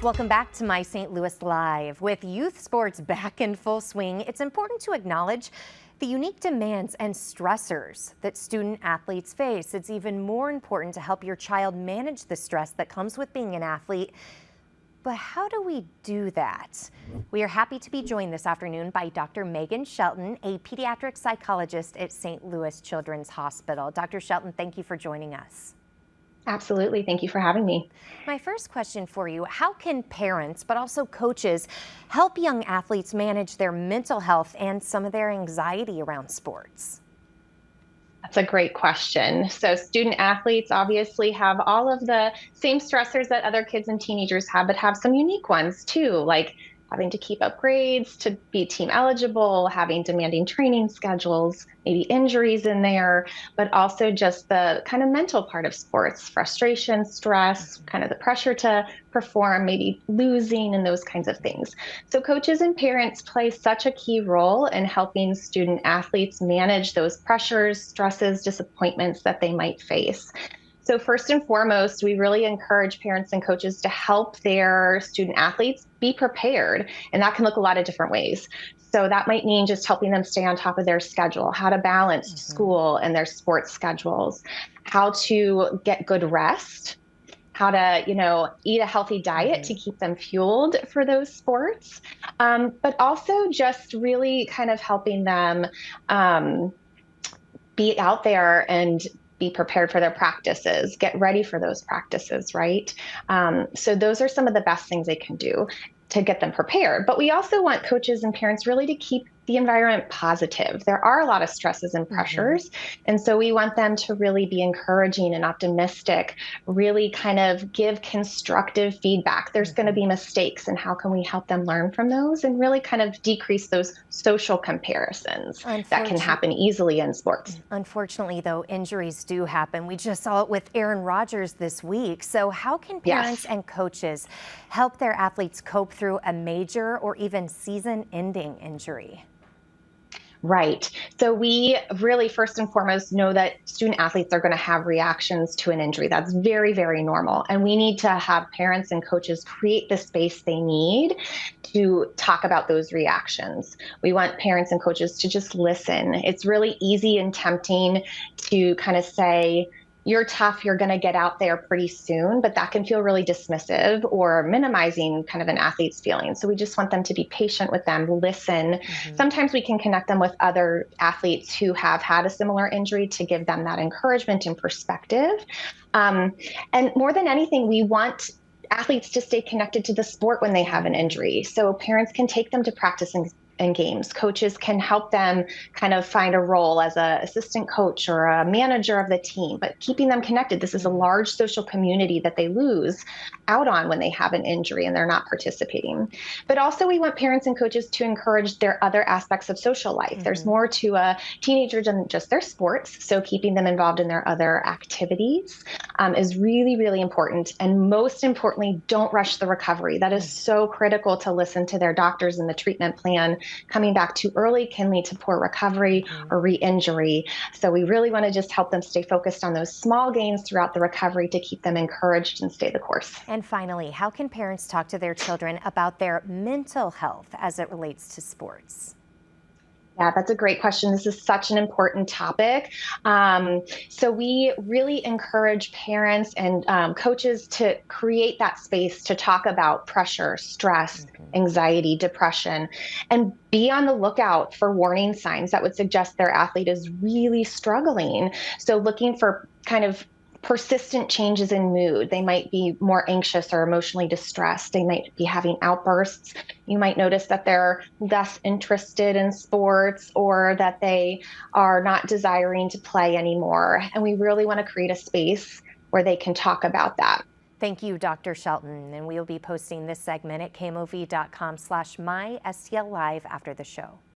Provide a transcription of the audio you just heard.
Welcome back to My St. Louis Live. With youth sports back in full swing, it's important to acknowledge the unique demands and stressors that student athletes face. It's even more important to help your child manage the stress that comes with being an athlete. But how do we do that? We are happy to be joined this afternoon by Dr. Megan Shelton, a pediatric psychologist at St. Louis Children's Hospital. Dr. Shelton, thank you for joining us. Absolutely. Thank you for having me. My first question for you, how can parents, but also coaches, help young athletes manage their mental health and some of their anxiety around sports? That's a great question. So student athletes obviously have all of the same stressors that other kids and teenagers have, but have some unique ones too, like having to keep up grades to be team eligible, having demanding training schedules, maybe injuries in there, but also just the kind of mental part of sports, frustration, stress, kind of the pressure to perform, maybe losing and those kinds of things. So coaches and parents play such a key role in helping student athletes manage those pressures, stresses, disappointments that they might face. So first and foremost, we really encourage parents and coaches to help their student athletes be prepared. And that can look a lot of different ways. So that might mean just helping them stay on top of their schedule, how to balance school and their sports schedules, how to get good rest, how to, eat a healthy diet to keep them fueled for those sports. But also just really kind of helping them be out there and be prepared for their practices, get ready for those practices, right? So those are some of the best things they can do to get them prepared. But we also want coaches and parents really to keep the environment positive. There are a lot of stresses and pressures. And so we want them to really be encouraging and optimistic, really kind of give constructive feedback. There's going to be mistakes, and how can we help them learn from those and really kind of decrease those social comparisons that can happen easily in sports. Unfortunately, though, injuries do happen. We just saw it with Aaron Rodgers this week. So how can parents and coaches help their athletes cope through a major or even season-ending injury? Right. So we really, first and foremost, know that student athletes are going to have reactions to an injury. That's very, very normal. And we need to have parents and coaches create the space they need to talk about those reactions. We want parents and coaches to just listen. It's really easy and tempting to kind of say, you're tough, you're going to get out there pretty soon, but that can feel really dismissive or minimizing kind of an athlete's feelings. So we just want them to be patient with them, listen. Sometimes we can connect them with other athletes who have had a similar injury to give them that encouragement and perspective. And more than anything, we want athletes to stay connected to the sport when they have an injury. So parents can take them to practice and games. Coaches can help them kind of find a role as an assistant coach or a manager of the team, but keeping them connected. This is a large social community that they lose out on when they have an injury and they're not participating. But also we want parents and coaches to encourage their other aspects of social life. There's more to a teenager than just their sports. So keeping them involved in their other activities is really, really important. And most importantly, don't rush the recovery. That is so critical to listen to their doctors and the treatment plan. Coming back too early can lead to poor recovery or re-injury. So we really want to just help them stay focused on those small gains throughout the recovery to keep them encouraged and stay the course. And finally, how can parents talk to their children about their mental health as it relates to sports? Yeah, that's a great question. This is such an important topic. So we really encourage parents and coaches to create that space to talk about pressure, stress, anxiety, depression, and be on the lookout for warning signs that would suggest their athlete is really struggling. So looking for kind of persistent changes in mood. They might be more anxious or emotionally distressed. They might be having outbursts. You might notice that they're less interested in sports or that they are not desiring to play anymore. And we really want to create a space where they can talk about that. Thank you, Dr. Shelton. And we'll be posting this segment at KMOV.com/MySTLLive after the show.